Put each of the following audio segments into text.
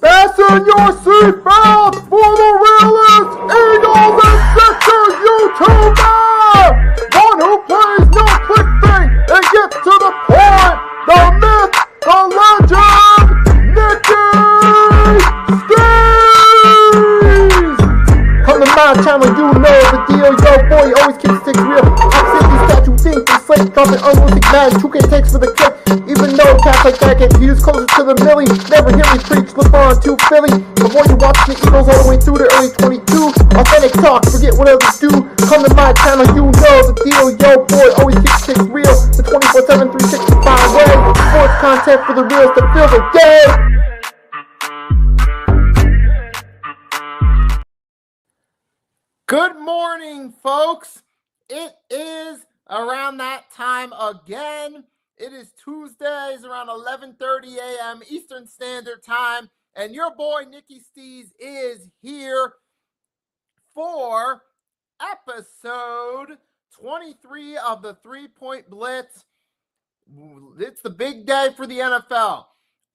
Fasten your seatbelts for the realest Eagles and Sixers YouTuber! One who plays no clickbait and gets to the point! The myth, the legend, Nicky Stees! Come to my channel, you know the deal. Yo, boy, always keeps things real. I'm simply statue, think, the slate, dropping unrealistic mags, 2K takes for the clip. Even though cats like that get views closer to the milli, never hear me preach, look on to Philly. Before you watch the Eagles all the way through the early 22, authentic talk, forget what others do. Come to my channel, you know the deal. Yo, boy, always keeps things real. The 24/7, 365 way. Sports content for the reals to fill the day. Good morning, folks. It is around that time again. It is Tuesdays around 11:30 a.m. Eastern Standard Time, and your boy Nicky Stees is here for episode 23 of the 3-Point Blitz. It's the big day for the NFL.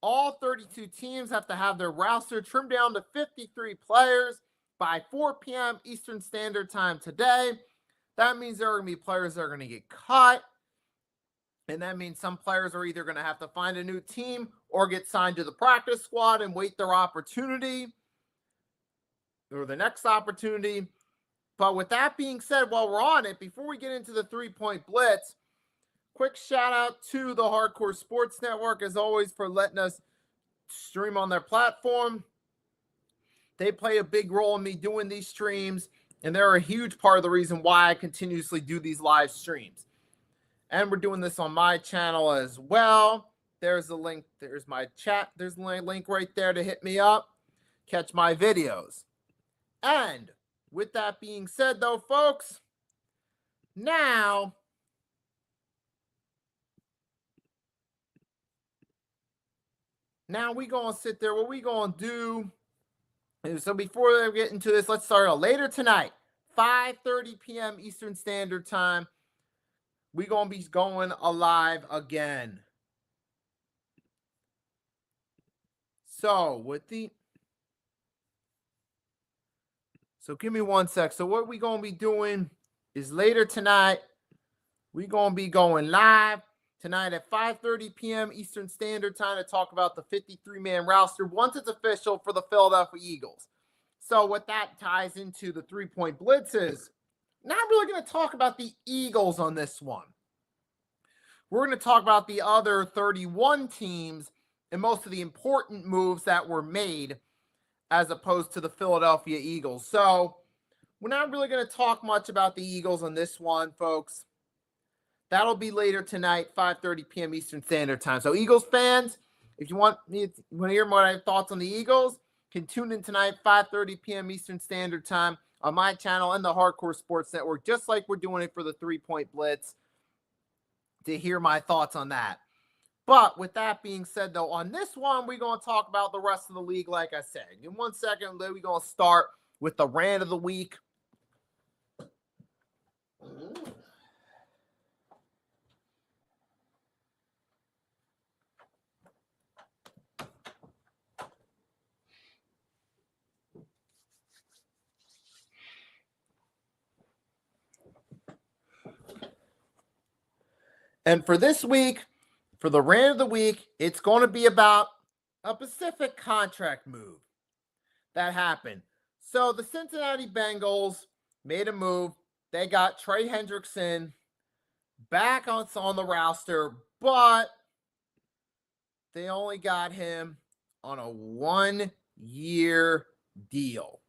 All 32 teams have to have their roster trimmed down to 53 players by 4 p.m. Eastern Standard Time today. That means there are going to be players that are going to get cut. And that means some players are either going to have to find a new team or get signed to the practice squad and wait their opportunity or the next opportunity. But with that being said, while we're on it, before we get into the 3-Point Blitz, quick shout out to the Hardcore Sports Network, as always, for letting us stream on their platform. They play a big role in me doing these streams, and they're a huge part of the reason why I continuously do these live streams. And we're doing this on my channel as well. There's the link. There's my chat. There's the link right there to hit me up. Catch my videos. And with that being said, though, folks, now we going to sit there. What we going to do is, so before we get into this, let's start out later tonight, 5:30 p.m. Eastern Standard Time. We're going to be going live again. So give me one sec. So what we're going to be doing is later tonight, we're going to be going live tonight at 5:30 p.m. Eastern Standard Time to talk about the 53-man roster once it's official for the Philadelphia Eagles. So what that ties into the 3-Point Blitz is, not really going to talk about the Eagles on this one. We're going to talk about the other 31 teams and most of the important moves that were made as opposed to the Philadelphia Eagles. So we're not really going to talk much about the Eagles on this one, folks. That'll be later tonight, 5:30 p.m. Eastern Standard Time. So Eagles fans, if you want to hear my thoughts on the Eagles, can tune in tonight, 5:30 p.m. Eastern Standard Time on my channel and the Hardcore Sports Network, just like we're doing it for the 3-Point Blitz. to hear my thoughts on that. But with that being said, though, on this one, we're going to talk about the rest of the league, like I said. In 1 second, we're going to start with the rant of the week. And for this week, for the rant of the week, it's going to be about a specific contract move that happened. So the Cincinnati Bengals made a move. They got Trey Hendrickson back on the roster, but they only got him on a 1-year deal.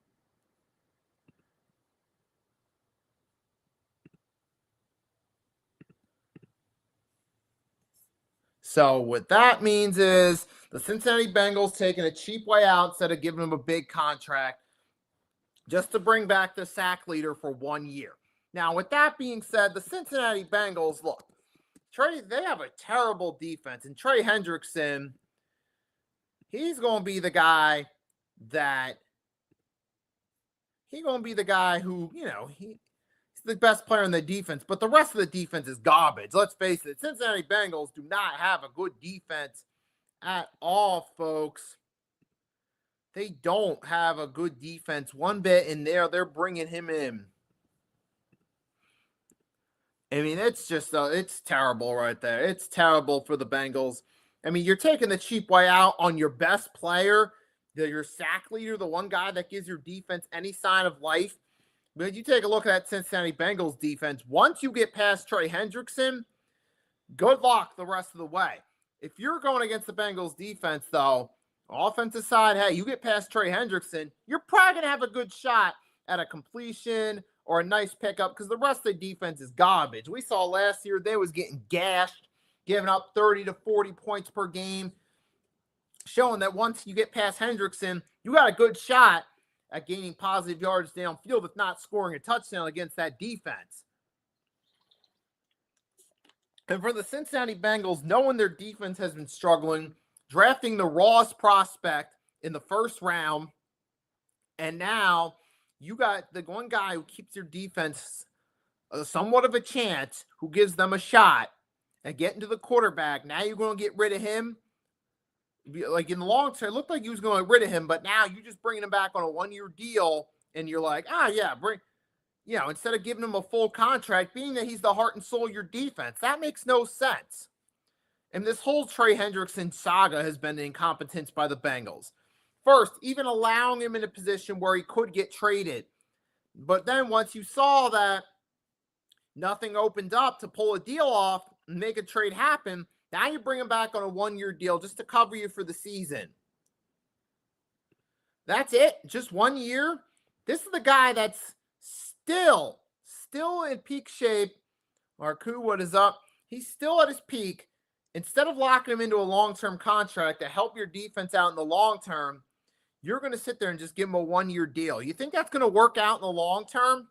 So what that means is the Cincinnati Bengals taking a cheap way out instead of giving him a big contract just to bring back the sack leader for 1 year. Now, with that being said, the Cincinnati Bengals, look, they have a terrible defense, and Trey Hendrickson, he's going to be the guy who, he's the best player in the defense, but the rest of the defense is garbage. Let's face it, Cincinnati Bengals do not have a good defense at all, folks. They don't have a good defense one bit, and they're bringing him in. I mean, it's just, it's terrible right there. It's terrible for the Bengals. I mean, you're taking the cheap way out on your best player, your sack leader, the one guy that gives your defense any sign of life. But you take a look at that Cincinnati Bengals defense. Once you get past Trey Hendrickson, good luck the rest of the way. If you're going against the Bengals defense, though, offensive side, hey, you get past Trey Hendrickson, you're probably going to have a good shot at a completion or a nice pickup because the rest of the defense is garbage. We saw last year they was getting gashed, giving up 30 to 40 points per game, showing that once you get past Hendrickson, you got a good shot at gaining positive yards downfield, if not scoring a touchdown against that defense. And for the Cincinnati Bengals, knowing their defense has been struggling, drafting the rawest prospect in the first round, and now you got the one guy who keeps your defense somewhat of a chance, who gives them a shot at getting to the quarterback. Now you're going to get rid of him. Like in the long term, it looked like you was going to get rid of him, but now you're just bringing him back on a 1-year deal, and you're like, instead of giving him a full contract, being that he's the heart and soul of your defense, that makes no sense. And this whole Trey Hendrickson saga has been an incompetence by the Bengals. First, even allowing him in a position where he could get traded. But then once you saw that nothing opened up to pull a deal off and make a trade happen, now you bring him back on a 1-year deal just to cover you for the season. That's it. Just 1 year. This is the guy that's still in peak shape. Marku, what is up? He's still at his peak. Instead of locking him into a long-term contract to help your defense out in the long term, you're going to sit there and just give him a 1-year deal. You think that's going to work out in the long term?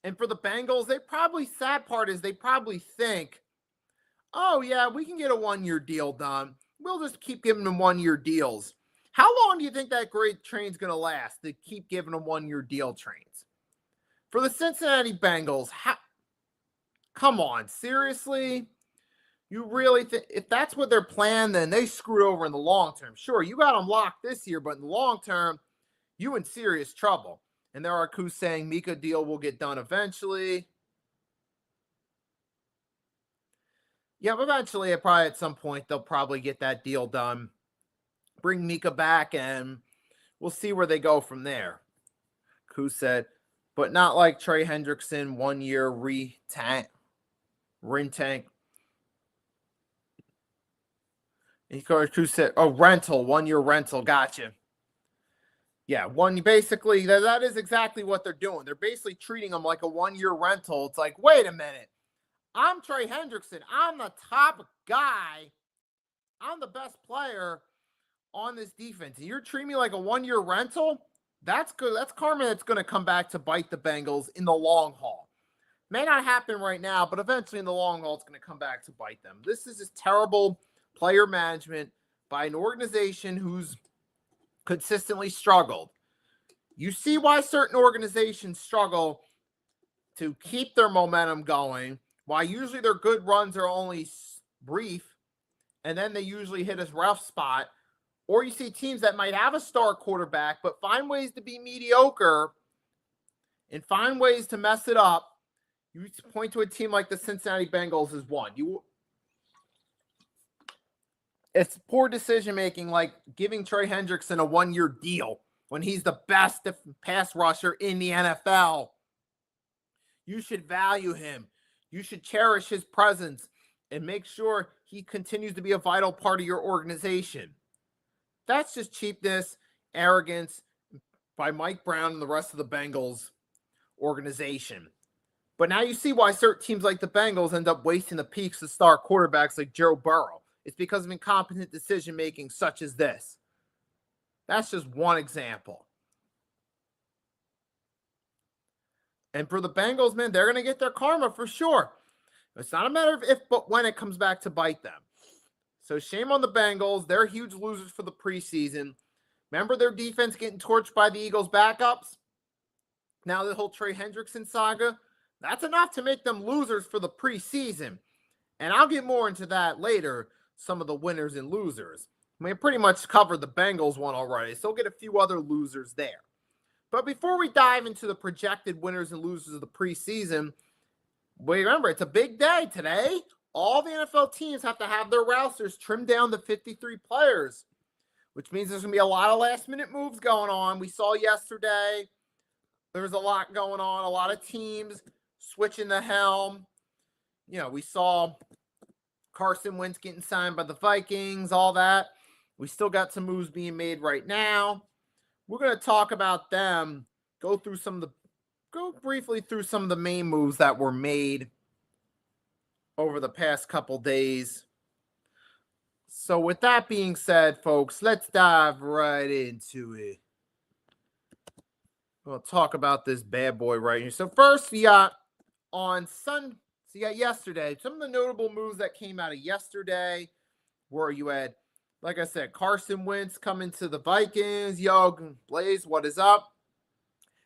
And for the Bengals, sad part is they probably think, oh, yeah, we can get a 1-year deal done. We'll just keep giving them 1-year deals. How long do you think that great train's going to last to keep giving them 1-year deal trains? For the Cincinnati Bengals, come on, seriously? You really think if that's what their plan, then they screwed over in the long term. Sure, you got them locked this year, but in the long term, you in serious trouble. And there are who's saying Mika deal will get done eventually. Yeah, but eventually, at some point, they'll probably get that deal done. Bring Mika back, and we'll see where they go from there. Koo said, but not like Trey Hendrickson, 1-year rin-tank. Koo said, rental, 1-year rental, gotcha. Yeah, basically, that is exactly what they're doing. They're basically treating them like a 1-year rental. It's like, wait a minute. I'm Trey Hendrickson. I'm the top guy. I'm the best player on this defense. And you're treating me like a 1-year rental? That's good. That's karma that's going to come back to bite the Bengals in the long haul. May not happen right now, but eventually in the long haul, it's going to come back to bite them. This is just terrible player management by an organization who's consistently struggled. You see why certain organizations struggle to keep their momentum going, why usually their good runs are only brief, and then they usually hit a rough spot. Or you see teams that might have a star quarterback, but find ways to be mediocre and find ways to mess it up. You point to a team like the Cincinnati Bengals as one. It's poor decision-making, like giving Trey Hendrickson a 1-year deal when he's the best pass rusher in the NFL. You should value him. You should cherish his presence and make sure he continues to be a vital part of your organization. That's just cheapness, arrogance by Mike Brown and the rest of the Bengals organization. But now you see why certain teams like the Bengals end up wasting the peaks of star quarterbacks like Joe Burrow. It's because of incompetent decision-making such as this. That's just one example. And for the Bengals, man, they're going to get their karma for sure. It's not a matter of if, but when it comes back to bite them. So shame on the Bengals. They're huge losers for the preseason. Remember their defense getting torched by the Eagles' backups? Now the whole Trey Hendrickson saga, that's enough to make them losers for the preseason. And I'll get more into that later, some of the winners and losers. I mean, I pretty much covered the Bengals one already, so we'll get a few other losers there. But before we dive into the projected winners and losers of the preseason, remember, it's a big day today. All the NFL teams have to have their rosters trimmed down to 53 players, which means there's going to be a lot of last-minute moves going on. We saw yesterday there's a lot going on, a lot of teams switching the helm. You know, we saw Carson Wentz getting signed by the Vikings, all that. We still got some moves being made right now. We're going to talk about them, go briefly through some of the main moves that were made over the past couple days. So with that being said, folks, let's dive right into it. We'll talk about this bad boy right here. So first, we got yesterday, some of the notable moves that came out of yesterday were you had, like I said, Carson Wentz coming to the Vikings. Yo, Blaze, what is up?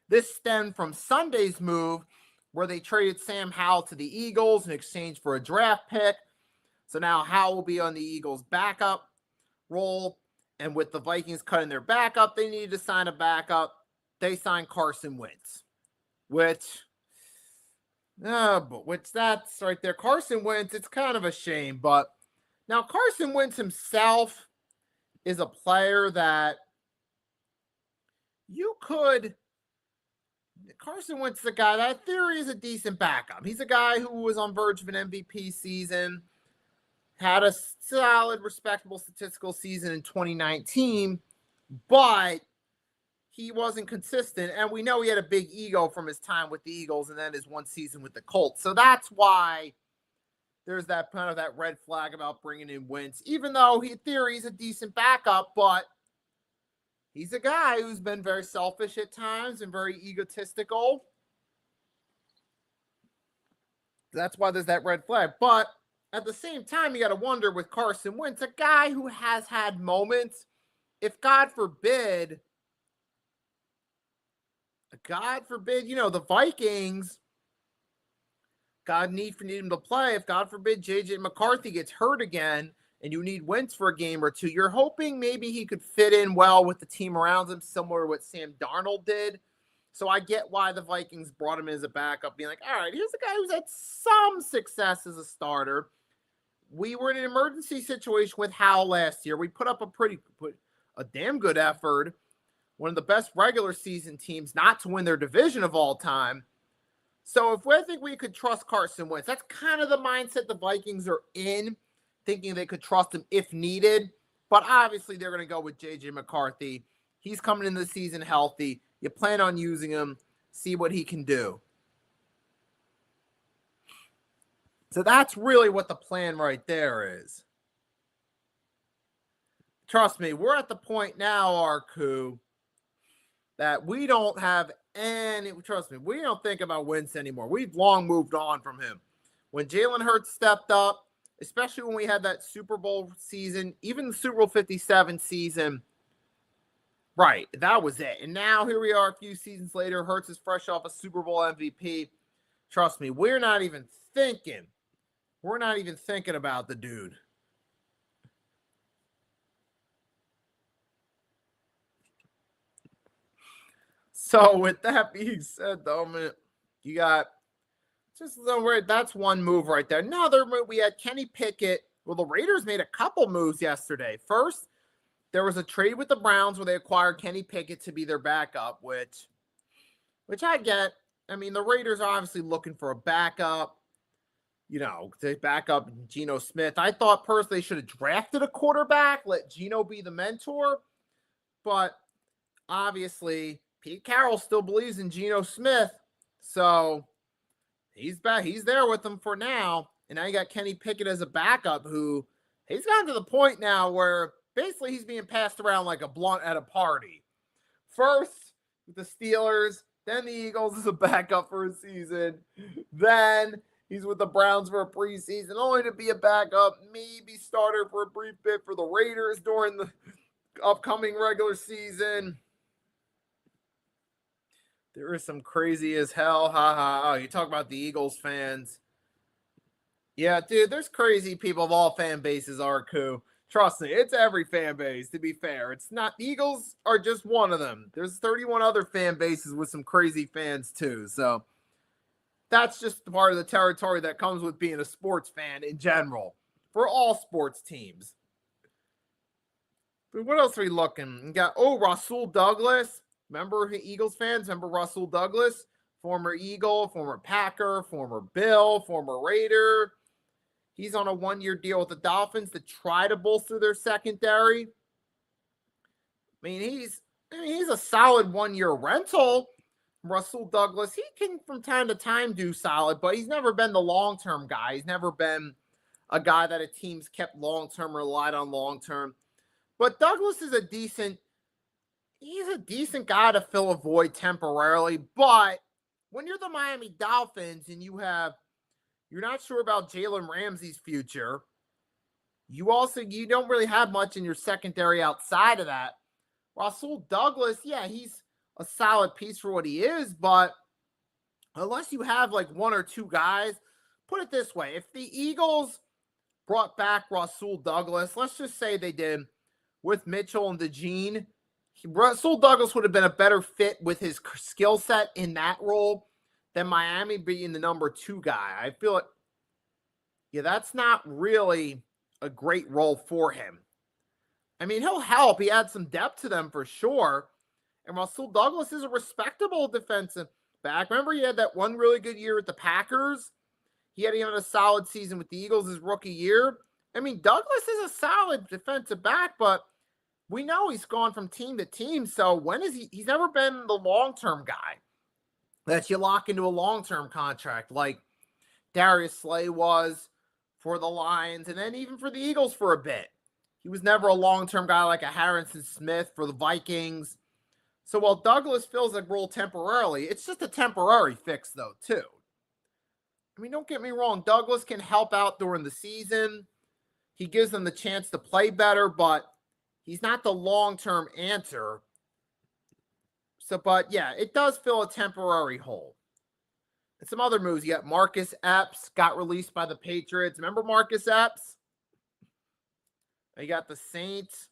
This stemmed from Sunday's move where they traded Sam Howell to the Eagles in exchange for a draft pick. So now Howell will be on the Eagles' backup role. And with the Vikings cutting their backup, they needed to sign a backup. They signed Carson Wentz, which that's right there. Carson Wentz, it's kind of a shame. But now Carson Wentz himself is a player that Carson Wentz is a guy that, in theory, is a decent backup. He's a guy who was on verge of an MVP season, had a solid, respectable statistical season in 2019, but he wasn't consistent. And we know he had a big ego from his time with the Eagles and then his one season with the Colts. So that's why there's that kind of that red flag about bringing in Wentz, even though in theory he's a decent backup, but he's a guy who's been very selfish at times and very egotistical. That's why there's that red flag. But at the same time, you got to wonder with Carson Wentz, a guy who has had moments, if God forbid, the Vikings, need him to play. If God forbid J.J. McCarthy gets hurt again and you need Wentz for a game or two, you're hoping maybe he could fit in well with the team around him, similar to what Sam Darnold did. So I get why the Vikings brought him in as a backup, being like, all right, here's a guy who's had some success as a starter. We were in an emergency situation with Howell last year. We put up a damn good effort. One of the best regular season teams not to win their division of all time. So I think we could trust Carson Wentz. That's kind of the mindset the Vikings are in, thinking they could trust him if needed. But obviously they're going to go with J.J. McCarthy. He's coming into the season healthy. You plan on using him, see what he can do. So that's really what the plan right there is. Trust me, we're at the point now, Arku, that we don't have And trust me, we don't think about Wentz anymore. We've long moved on from him. When Jalen Hurts stepped up, especially when we had that Super Bowl season, even the Super Bowl 57 season, right, that was it. And now here we are a few seasons later. Hurts is fresh off a Super Bowl MVP. Trust me, we're not even thinking. We're not even thinking about the dude. So with that being said, though, you got just that's one move right there. Another move, we had Kenny Pickett. Well, the Raiders made a couple moves yesterday. First, there was a trade with the Browns where they acquired Kenny Pickett to be their backup, which I get. I mean, the Raiders are obviously looking for a backup, to back up Geno Smith. I thought personally they should have drafted a quarterback, let Geno be the mentor. But obviously, Pete Carroll still believes in Geno Smith. So he's back. He's there with them for now. And now you got Kenny Pickett as a backup who he's gotten to the point now where basically he's being passed around like a blunt at a party. First with the Steelers, then the Eagles as a backup for a season. Then he's with the Browns for a preseason, only to be a backup, maybe starter for a brief bit for the Raiders during the upcoming regular season. There is some crazy as hell. Oh, you talk about the Eagles fans. Yeah, dude, there's crazy people of all fan bases are cool. Trust me, it's every fan base, to be fair. It's not, the Eagles are just one of them. There's 31 other fan bases with some crazy fans too. So that's just part of the territory that comes with being a sports fan in general for all sports teams. But what else are we looking? We got, Rasul Douglas. Remember Eagles fans? Remember Rasul Douglas? Former Eagle, former Packer, former Bill, former Raider. He's on a one-year deal with the Dolphins to try to bolster their secondary. He's a solid one-year rental. Rasul Douglas, he can from time to time do solid, but he's never been the long-term guy. He's never been a guy that a team's kept long-term, relied on long-term. But Douglas is a decent guy to fill a void temporarily. But when you're the Miami Dolphins and you're not sure about Jalen Ramsey's future, you don't really have much in your secondary outside of that. Rasul Douglas, yeah, he's a solid piece for what he is, but unless you have like one or two guys, put it this way, if the Eagles brought back Rasul Douglas, let's just say they did with Mitchell and DeJean, Rasul Douglas would have been a better fit with his skill set in that role than Miami being the number 2 guy. I feel like, that's not really a great role for him. He'll help. He adds some depth to them for sure. And Rasul Douglas is a respectable defensive back. Remember, he had that one really good year with the Packers. He had even a solid season with the Eagles his rookie year. Douglas is a solid defensive back, but we know he's gone from team to team. So he's never been the long-term guy that you lock into a long-term contract like Darius Slay was for the Lions and then even for the Eagles for a bit. He was never a long-term guy like a Harrison Smith for the Vikings. So while Douglas fills a role temporarily, it's just a temporary fix though too. Don't get me wrong, Douglas can help out during the season. He gives them the chance to play better, but he's not the long-term answer. So, but yeah, it does fill a temporary hole. And some other moves. You got Marcus Epps, got released by the Patriots. Remember Marcus Epps? You got the Saints.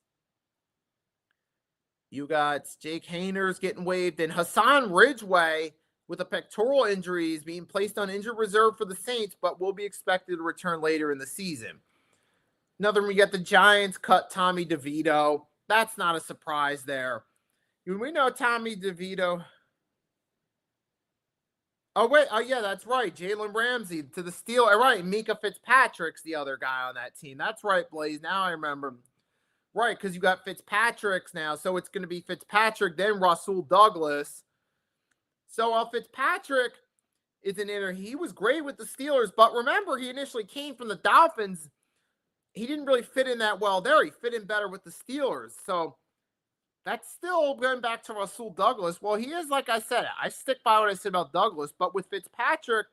You got Jake Hainers getting waived. And Hassan Ridgeway, with a pectoral injury, is being placed on injured reserve for the Saints, but will be expected to return later in the season. Another one, we got the Giants cut Tommy DeVito. That's not a surprise there. We know Tommy DeVito. Oh, wait. Oh, yeah, that's right. Jalen Ramsey to the Steelers. All right, Mika Fitzpatrick's the other guy on that team. That's right, Blaze. Now I remember. Right, because you got Fitzpatrick's now. So it's going to be Fitzpatrick, then Rasul Douglas. So Fitzpatrick is an inner. He was great with the Steelers, but remember, he initially came from the Dolphins. He didn't really fit in that well there. He fit in better with the Steelers. So that's still going back to Rasul Douglas. Well, he is, like I said, I stick by what I said about Douglas, but with Fitzpatrick,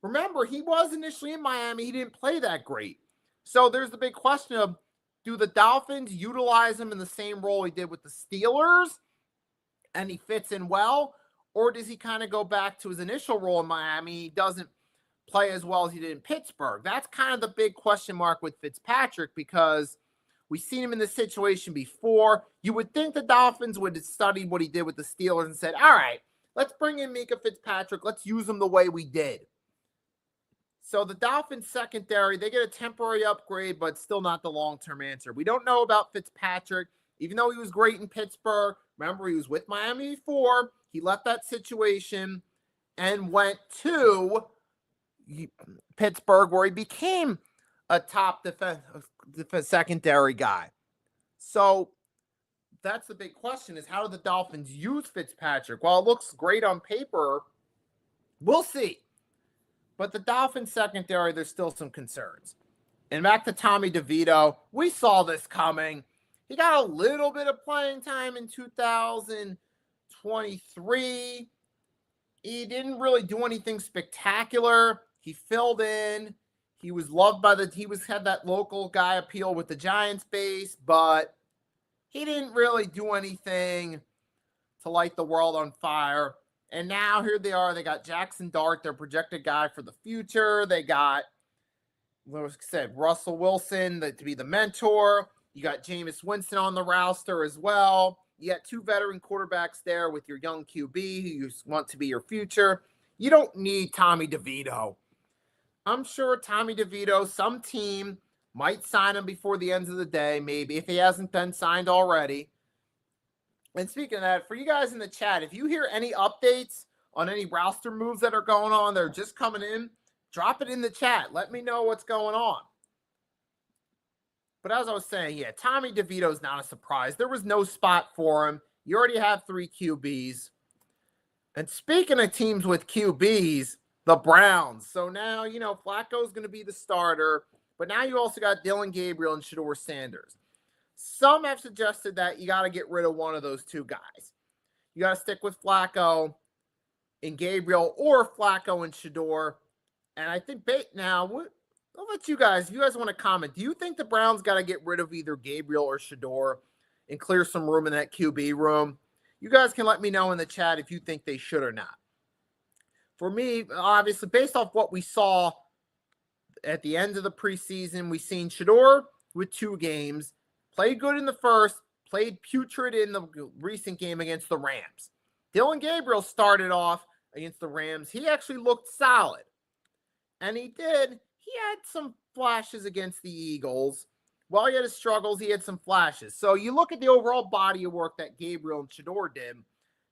remember, he was initially in Miami. He didn't play that great. So there's the big question of, do the Dolphins utilize him in the same role he did with the Steelers and he fits in well? Or does he kind of go back to his initial role in Miami? He doesn't play as well as he did in Pittsburgh. That's kind of the big question mark with Fitzpatrick, because we've seen him in this situation before. You would think the Dolphins would have studied what he did with the Steelers and said, all right, let's bring in Mika Fitzpatrick. Let's use him the way we did. So the Dolphins secondary, they get a temporary upgrade, but still not the long-term answer. We don't know about Fitzpatrick, even though he was great in Pittsburgh. Remember, he was with Miami before. He left that situation and went to Pittsburgh, where he became a top defense secondary guy. So that's the big question, is how do the Dolphins use Fitzpatrick? Well, it looks great on paper. We'll see. But the Dolphins secondary, there's still some concerns. And back to Tommy DeVito, we saw this coming. He got a little bit of playing time in 2023. He didn't really do anything spectacular. He filled in. He was loved by had that local guy appeal with the Giants base, but he didn't really do anything to light the world on fire. And now here they are. They got Jackson Dart, their projected guy for the future. They got, like I said, Russell Wilson to be the mentor. You got Jameis Winston on the roster as well. You got two veteran quarterbacks there with your young QB who you want to be your future. You don't need Tommy DeVito. I'm sure Tommy DeVito, some team might sign him before the end of the day, maybe, if he hasn't been signed already. And speaking of that, for you guys in the chat, if you hear any updates on any roster moves that are going on, they're just coming in, drop it in the chat. Let me know what's going on. But as I was saying, yeah, Tommy DeVito's not a surprise. There was no spot for him. You already have 3 QBs. And speaking of teams with QBs, the Browns. So now, Flacco's going to be the starter, but now you also got Dylan Gabriel and Shedeur Sanders. Some have suggested that you got to get rid of one of those two guys. You got to stick with Flacco and Gabriel, or Flacco and Shedeur. And I think now, I'll let you guys, if you guys want to comment, do you think the Browns got to get rid of either Gabriel or Shedeur and clear some room in that QB room? You guys can let me know in the chat if you think they should or not. For me, obviously, based off what we saw at the end of the preseason, we've seen Shedeur with 2 games. Played good in the first, played putrid in the recent game against the Rams. Dylan Gabriel started off against the Rams. He actually looked solid. And he did. He had some flashes against the Eagles. While he had his struggles, he had some flashes. So you look at the overall body of work that Gabriel and Shedeur did,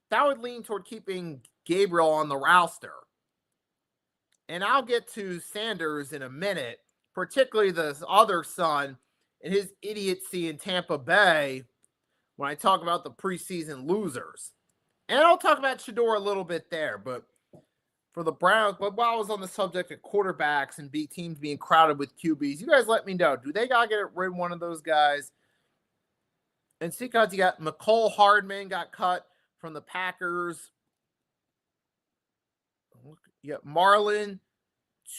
that would lean toward keeping Gabriel on the roster. And I'll get to Sanders in a minute, particularly the other son and his idiocy in Tampa Bay when I talk about the preseason losers. And I'll talk about Shedeur a little bit there, but for the Browns, but while I was on the subject of quarterbacks and teams being crowded with QBs, you guys let me know. Do they got to get rid of one of those guys? And see, guys, you got McCole Hardman got cut from the Packers. You got Marlon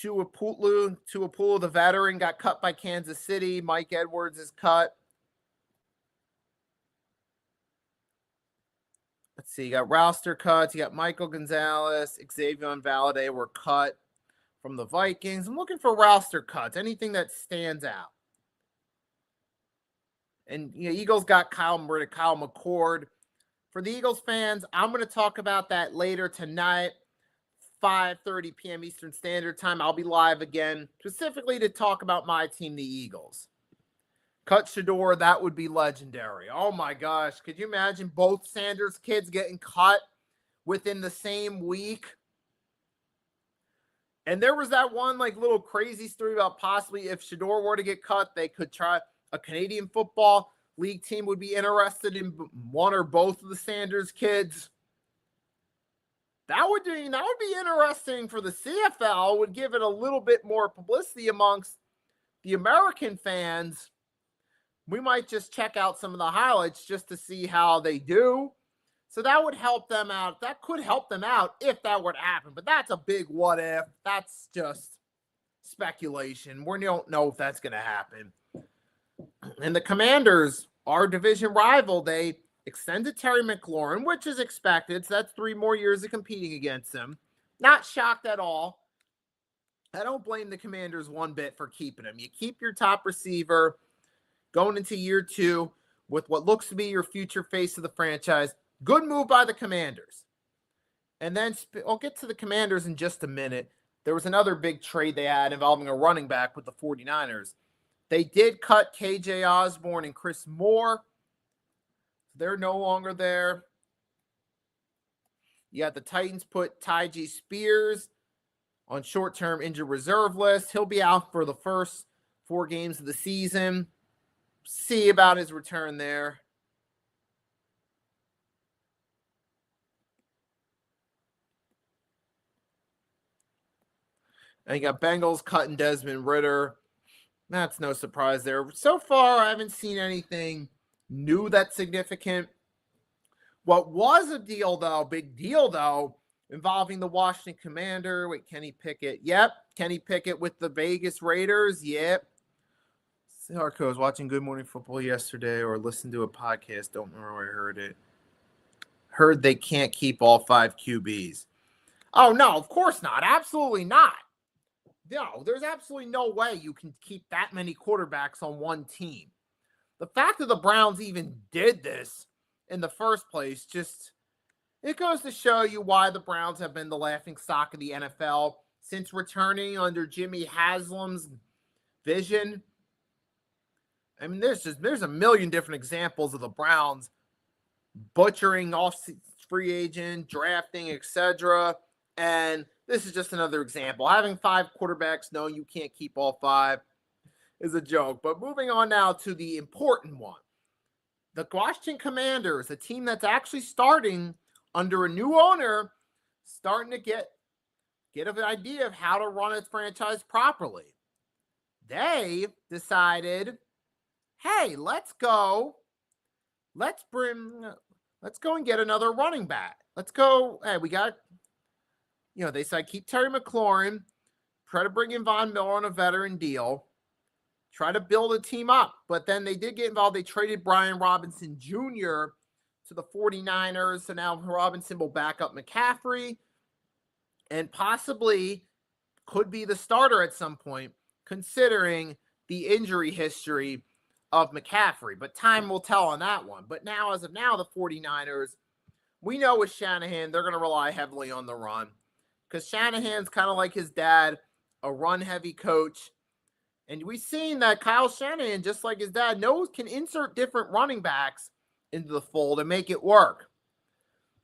Tuapulu, the veteran, got cut by Kansas City. Mike Edwards is cut. Let's see, you got roster cuts. You got Michael Gonzalez, Xavier Valade were cut from the Vikings. I'm looking for roster cuts, anything that stands out. And Eagles got Kyle McCord. For the Eagles fans, I'm going to talk about that later tonight, 5:30 p.m. Eastern Standard Time. I'll be live again, specifically to talk about my team, the Eagles. Cut Shedeur, that would be legendary. Oh my gosh. Could you imagine both Sanders kids getting cut within the same week? And there was that one little crazy story about possibly if Shedeur were to get cut, they could try a Canadian Football League team would be interested in one or both of the Sanders kids. That would be interesting for the CFL. Would give it a little bit more publicity amongst the American fans. we might just check out some of the highlights just to see how they do. So that would help them out. That could help them out if that were to happen. But that's a big what if. That's just speculation. We don't know if that's going to happen. And the Commanders, our division rival, they extended Terry McLaurin, which is expected. So that's 3 more years of competing against him. Not shocked at all. I don't blame the Commanders one bit for keeping him. You keep your top receiver going into year 2 with what looks to be your future face of the franchise. Good move by the Commanders. And then I'll get to the Commanders in just a minute. There was another big trade they had involving a running back with the 49ers. They did cut KJ Osborne and Chris Moore. They're no longer there. You got the Titans put Tyjae Spears on short-term injured reserve list. He'll be out for the first 4 games of the season. See about his return there. And you got Bengals cutting Desmond Ridder. That's no surprise there. So far, I haven't seen anything new that's significant. What was a deal, though, big deal, though, involving the Washington Commander. Wait, Kenny Pickett. Yep, Kenny Pickett with the Vegas Raiders. Yep. Sarko, I was watching Good Morning Football yesterday or listened to a podcast. Don't remember where I heard it. Heard they can't keep all 5 QBs. Oh, no, of course not. Absolutely not. No, there's absolutely no way you can keep that many quarterbacks on one team. The fact that the Browns even did this in the first place, just it goes to show you why the Browns have been the laughing stock of the NFL since returning under Jimmy Haslam's vision. I mean, there's a million different examples of the Browns butchering off free agent, drafting, etc. And this is just another example. Having 5 quarterbacks, no, you can't keep all 5 is a joke. But moving on now to the important one. The Washington Commanders, a team that's actually starting under a new owner, starting to get an idea of how to run its franchise properly. They decided, hey, let's go and get another running back. Let's go. Hey, we got, they said keep Terry McLaurin, try to bring in Von Miller on a veteran deal, try to build a team up. But then they did get involved. They traded Brian Robinson Jr. to the 49ers. So now Robinson will back up McCaffrey and possibly could be the starter at some point, considering the injury history of McCaffrey. But time will tell on that one. But now, as of now, the 49ers, we know with Shanahan, they're going to rely heavily on the run because Shanahan's kind of like his dad, a run-heavy coach. And we've seen that Kyle Shanahan, just like his dad, can insert different running backs into the fold and make it work.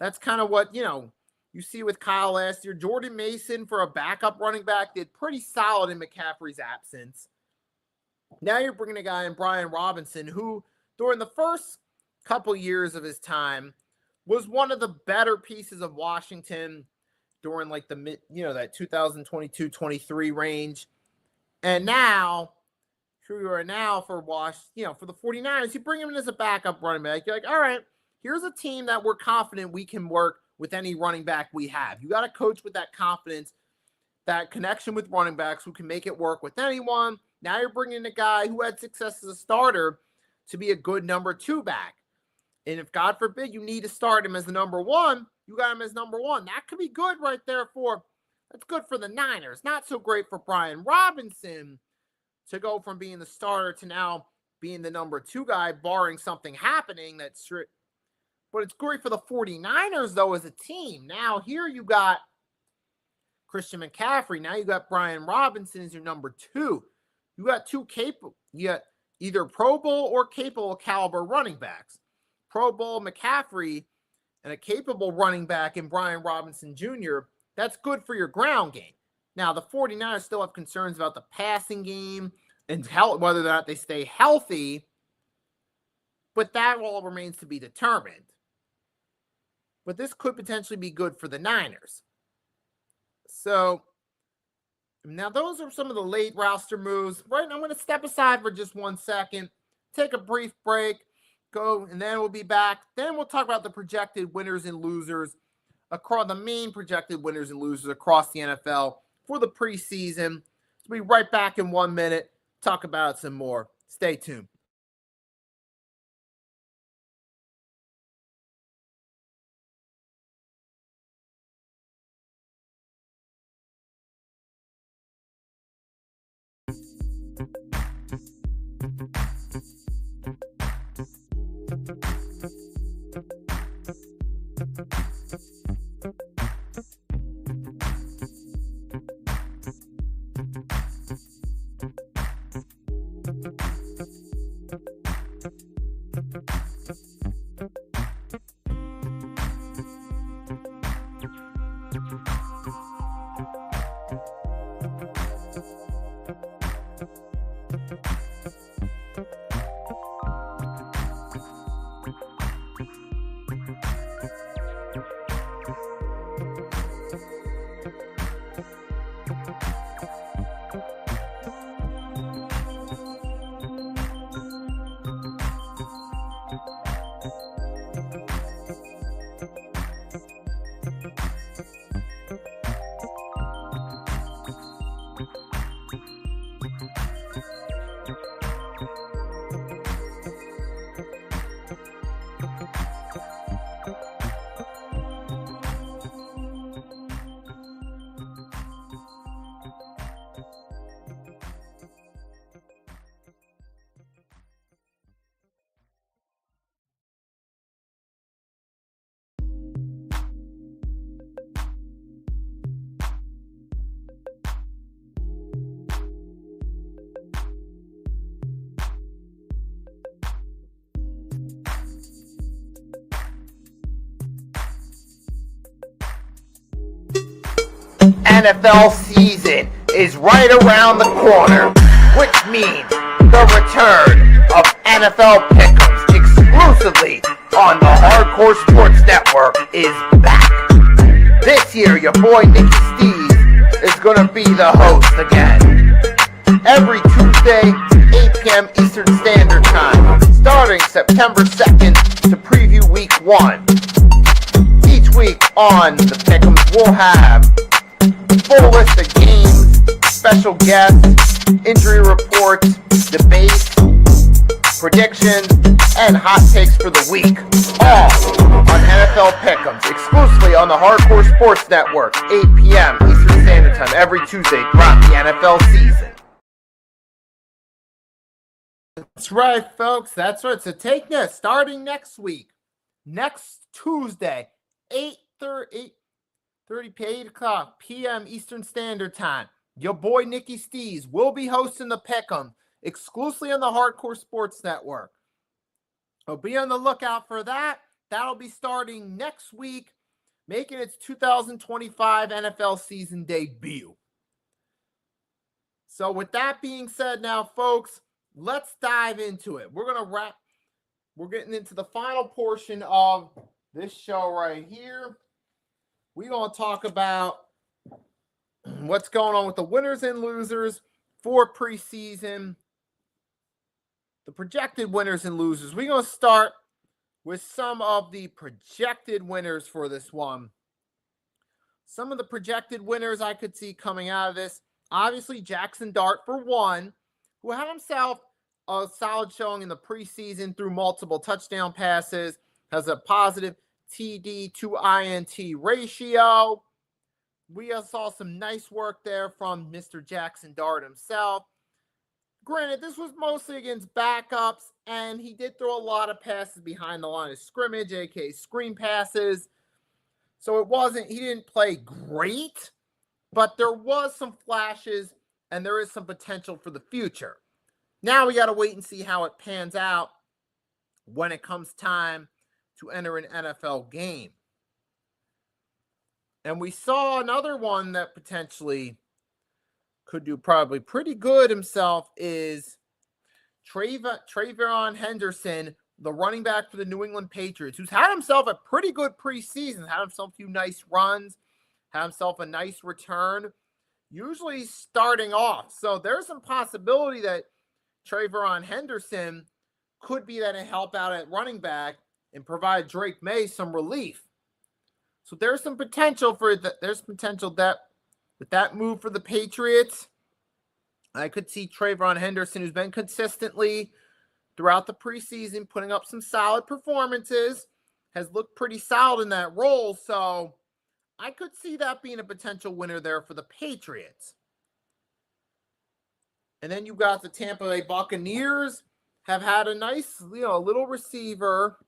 That's kind of what, you see with Kyle last year. Jordan Mason, for a backup running back, did pretty solid in McCaffrey's absence. Now you're bringing a guy in Brian Robinson, who during the first couple years of his time was one of the better pieces of Washington during like the that 2022-23 range. And now, here we are now for for the 49ers, you bring him in as a backup running back. You're like, all right, here's a team that we're confident we can work with any running back we have. You got a coach with that confidence, that connection with running backs who can make it work with anyone. Now you're bringing in a guy who had success as a starter to be a good number 2 back. And if, God forbid, you need to start him as the number 1, you got him as number 1. That could be good right there that's good for the Niners. Not so great for Brian Robinson to go from being the starter to now being the number 2 guy, barring something happening that's true. But it's great for the 49ers, though, as a team. Now, here you got Christian McCaffrey. Now you got Brian Robinson as your number 2. You got 2 capable. You got either Pro Bowl or capable caliber running backs. Pro Bowl McCaffrey and a capable running back in Brian Robinson Jr., that's good for your ground game. Now, the 49ers still have concerns about the passing game and whether or not they stay healthy, but that all remains to be determined. But this could potentially be good for the Niners. So, now those are some of the late roster moves. Right now, I'm going to step aside for just 1 second. take a brief break, and then we'll be back. Then we'll talk about the projected winners and losers across the main projected winners and losers across the NFL for the preseason. We'll be right back in 1 minute. Talk about it some more. Stay tuned. NFL season is right around the corner, which means the return of NFL Pick'ems exclusively on the Hardcore Sports Network is back. This year, your boy Nicky Stees is going to be the host again. Every Tuesday, 8 p.m. Eastern Standard Time, starting September 2nd to preview Week 1. Each week on the Pick'ems, we'll have full list of games, special guests, injury reports, debates, predictions, and hot takes for the week. All on NFL Pick'ems, exclusively on the Hardcore Sports Network, 8 p.m. Eastern Standard Time, every Tuesday throughout the NFL season. That's right, folks. That's right. So take this, starting next week, next Tuesday, 8 o'clock p.m. Eastern Standard Time. Your boy Nicky Stees will be hosting the Pick'em exclusively on the Hardcore Sports Network. So be on the lookout for that. That'll be starting next week, making its 2025 NFL season debut. So with that being said now, folks, let's dive into it. We're getting into the final portion of this show right here. We're going to talk about what's going on with the winners and losers for preseason, the projected winners and losers. We're going to start with some of the projected winners for this one. Some of the projected winners I could see coming out of this, obviously Jackson Dart for one, who had himself a solid showing in the preseason through multiple touchdown passes, has a positive TD to INT ratio. We saw some nice work there from Mr. Jackson Dart himself. Granted, this was mostly against backups, and he did throw a lot of passes behind the line of scrimmage, aka screen passes. So he didn't play great, but there was some flashes, and there is some potential for the future. Now we got to wait and see how it pans out when it comes time to enter an NFL game. And we saw another one that potentially could do probably pretty good himself is Trayvon Henderson, the running back for the New England Patriots, who's had himself a pretty good preseason, had himself a few nice runs, had himself a nice return, usually starting off. So there's some possibility that Trayvon Henderson could be that it help out at running back and provide Drake May some relief. So there's some potential for that. There's potential that with that move for the Patriots, I could see Trayvon Henderson, who's been consistently throughout the preseason putting up some solid performances, has looked pretty solid in that role. So I could see that being a potential winner there for the Patriots. And then you got the Tampa Bay Buccaneers have had a nice, little receiver.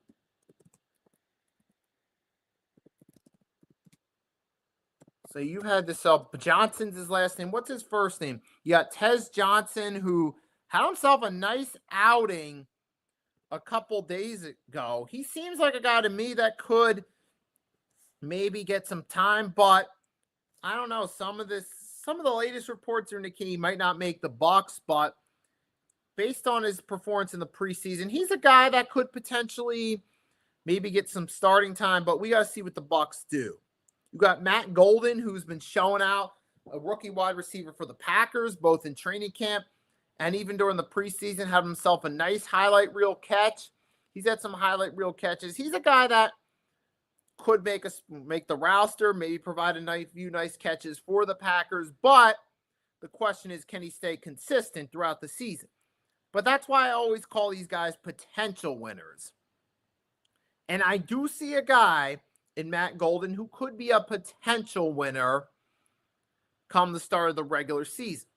So you've had this, Johnson's his last name. What's his first name? You got Tez Johnson, who had himself a nice outing a couple days ago. He seems like a guy to me that could maybe get some time, but I don't know. Some of the latest reports are indicating he might not make the Bucs, but based on his performance in the preseason, he's a guy that could potentially maybe get some starting time, but we got to see what the Bucs do. You got Matt Golden, who's been showing out, a rookie wide receiver for the Packers, both in training camp and even during the preseason, had himself a nice highlight reel catch. He's had some highlight reel catches. He's a guy that could make the roster, maybe provide a few nice catches for the Packers, but the question is, can he stay consistent throughout the season? But that's why I always call these guys potential winners. And I do see a guy in Matt Golden who could be a potential winner come the start of the regular season.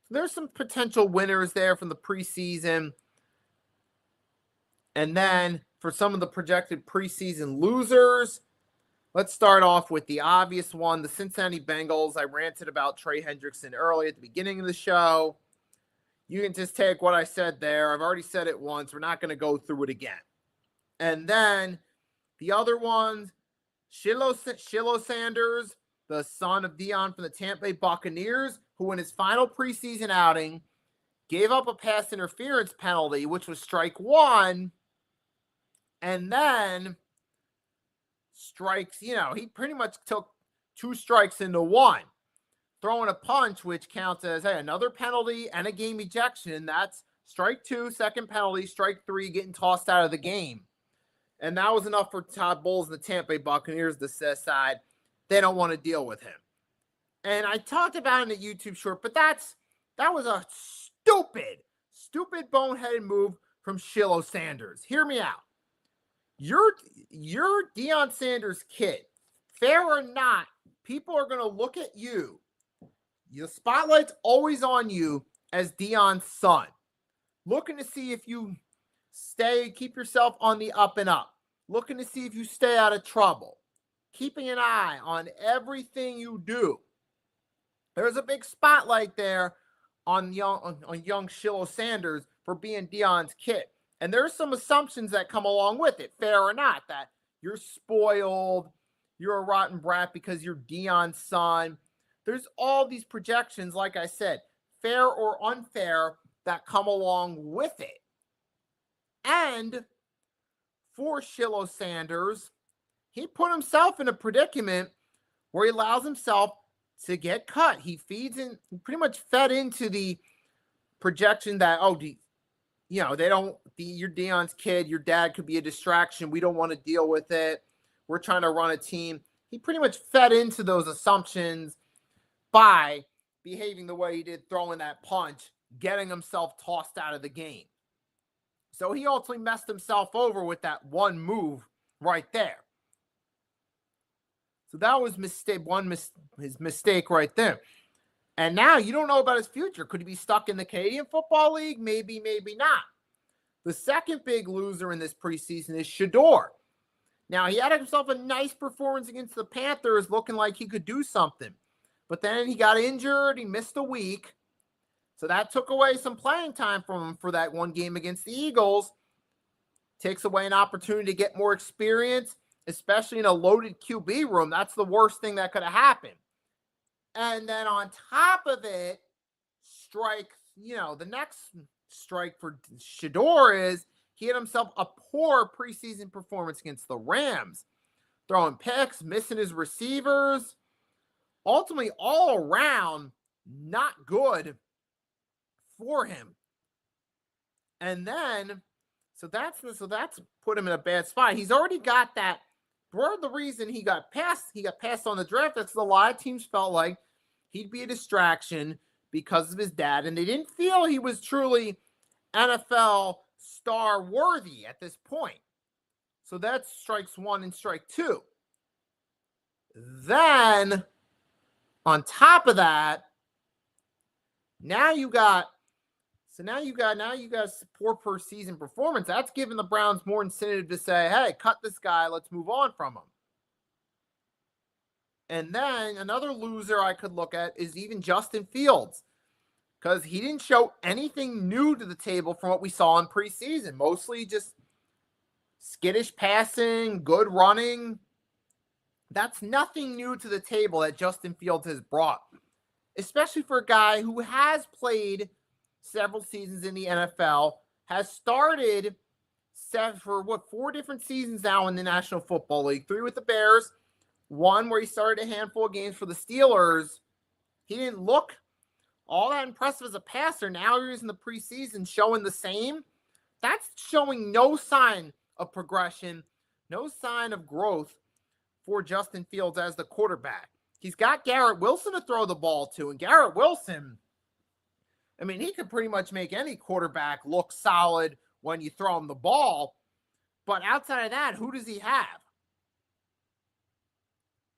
So there's some potential winners there from the preseason. And then for some of the projected preseason losers, let's start off with the obvious one, the Cincinnati Bengals. I ranted about Trey Hendrickson early at the beginning of the show. You can just take what I said there. I've already said it once. We're not going to go through it again. And then the other ones, Shiloh Sanders, the son of Dion from the Tampa Bay Buccaneers, who in his final preseason outing gave up a pass interference penalty, which was strike one, and then strikes, he pretty much took two strikes into one, throwing a punch, which counts as, another penalty and a game ejection. That's strike two, second penalty, strike three, getting tossed out of the game. And that was enough for Todd Bowles and the Tampa Bay Buccaneers to decide they don't want to deal with him. And I talked about it in the YouTube short, but that was a stupid boneheaded move from Shiloh Sanders. Hear me out. You're Deion Sanders' kid. Fair or not, people are going to look at you. The spotlight's always on you as Deion's son. Looking to see if you keep yourself on the up and up. Looking to see if you stay out of trouble. Keeping an eye on everything you do. There's a big spotlight there on young Shiloh Sanders for being Deion's kid. And there's some assumptions that come along with it, fair or not, that you're spoiled, you're a rotten brat because you're Deion's son. There's all these projections, like I said, fair or unfair, that come along with it. And for Shiloh Sanders, he put himself in a predicament where he allows himself to get cut. He pretty much fed into the projection that, you're Deion's kid, your dad could be a distraction, we don't want to deal with it, we're trying to run a team. He pretty much fed into those assumptions by behaving the way he did, throwing that punch, getting himself tossed out of the game. So he ultimately messed himself over with that one move right there. So that was his mistake right there. And now you don't know about his future. Could he be stuck in the Canadian Football League? Maybe, maybe not. The second big loser in this preseason is Shedeur. Now, he had himself a nice performance against the Panthers, looking like he could do something. But then he got injured. He missed a week. So that took away some playing time from him for that one game against the Eagles. Takes away an opportunity to get more experience, especially in a loaded QB room. That's the worst thing that could have happened. And then on top of it, the next strike for Shedeur is he had himself a poor preseason performance against the Rams. Throwing picks, missing his receivers. Ultimately, all around, not good for him. And then So that's put him in a bad spot. He's already got that. Part of the reason he got passed on the draft. That's a lot of teams felt like he'd be a distraction because of his dad, and they didn't feel he was truly NFL star worthy at this point. So that's strikes one and strike two. Then, on top of that, now you got poor per season performance. That's giving the Browns more incentive to say, hey, cut this guy, let's move on from him. And then another loser I could look at is even Justin Fields, because he didn't show anything new to the table from what we saw in preseason. Mostly just skittish passing, good running. That's nothing new to the table that Justin Fields has brought, especially for a guy who has played several seasons in the NFL, has started for 4 different seasons now in the National Football League. 3 with the Bears, 1 where he started a handful of games for the Steelers. He didn't look all that impressive as a passer. Now he's in the preseason showing the same. That's showing no sign of progression, no sign of growth for Justin Fields as the quarterback. He's got Garrett Wilson to throw the ball to, and Garrett Wilson, I mean, he could pretty much make any quarterback look solid when you throw him the ball. But outside of that, who does he have?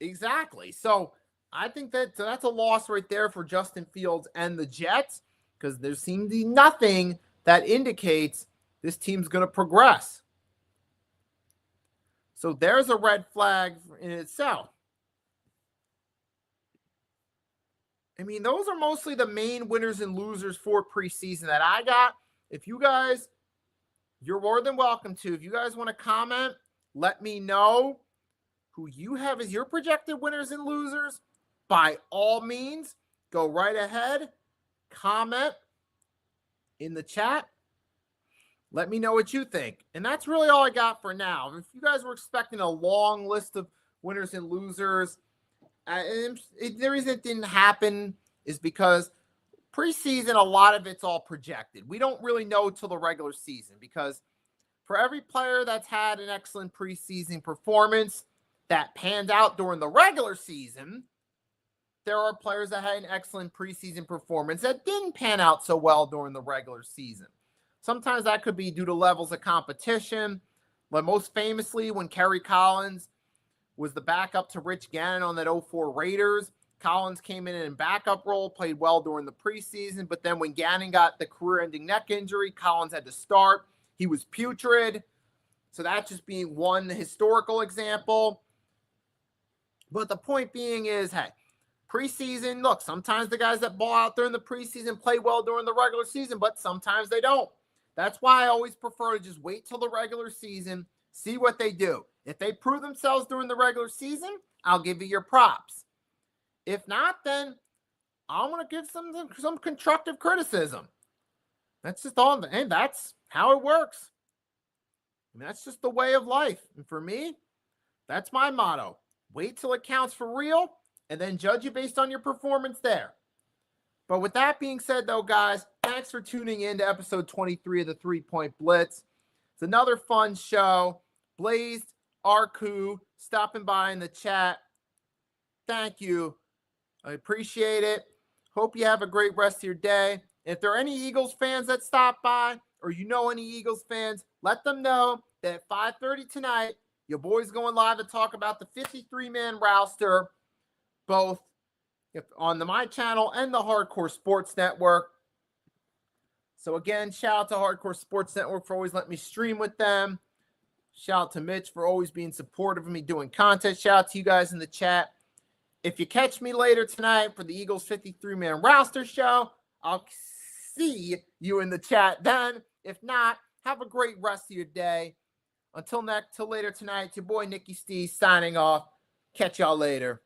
Exactly. So I think that's a loss right there for Justin Fields and the Jets, because there seems to be nothing that indicates this team's going to progress. So there's a red flag in itself. I mean, those are mostly the main winners and losers for preseason that I got. If you guys, you're more than welcome to. If you guys want to comment, let me know who you have as your projected winners and losers. By all means, go right ahead, comment in the chat. Let me know what you think. And that's really all I got for now. If you guys were expecting a long list of winners and losers, the reason it didn't happen is because preseason, a lot of it's all projected. We don't really know till the regular season, because for every player that's had an excellent preseason performance that panned out during the regular season, there are players that had an excellent preseason performance that didn't pan out so well during the regular season. Sometimes that could be due to levels of competition. But most famously, when Kerry Collins was the backup to Rich Gannon on that 04 Raiders, Collins came in backup role, played well during the preseason. But then when Gannon got the career-ending neck injury, Collins had to start. He was putrid. So that's just being one historical example. But the point being is, hey, preseason, look, sometimes the guys that ball out during the preseason play well during the regular season, but sometimes they don't. That's why I always prefer to just wait till the regular season, see what they do. If they prove themselves during the regular season, I'll give you your props. If not, then I'm going to give some constructive criticism. That's just all, and that's how it works. I mean, that's just the way of life. And for me, that's my motto. Wait till it counts for real, and then judge you based on your performance there. But with that being said, though, guys, thanks for tuning in to episode 23 of the 3-Point Blitz. It's another fun show. Blazed, Arku, stopping by in the chat. Thank you. I appreciate it. Hope you have a great rest of your day. If there are any Eagles fans that stop by, or you know any Eagles fans, let them know that at 5:30 tonight, your boy's going live to talk about the 53-man roster, both on my channel and the Hardcore Sports Network. So again, shout out to Hardcore Sports Network for always letting me stream with them. Shout out to Mitch for always being supportive of me doing content. Shout out to you guys in the chat. If you catch me later tonight for the Eagles 53-man roster show, I'll see you in the chat then. If not, have a great rest of your day. Until later tonight, it's your boy Nicky Steve signing off. Catch y'all later.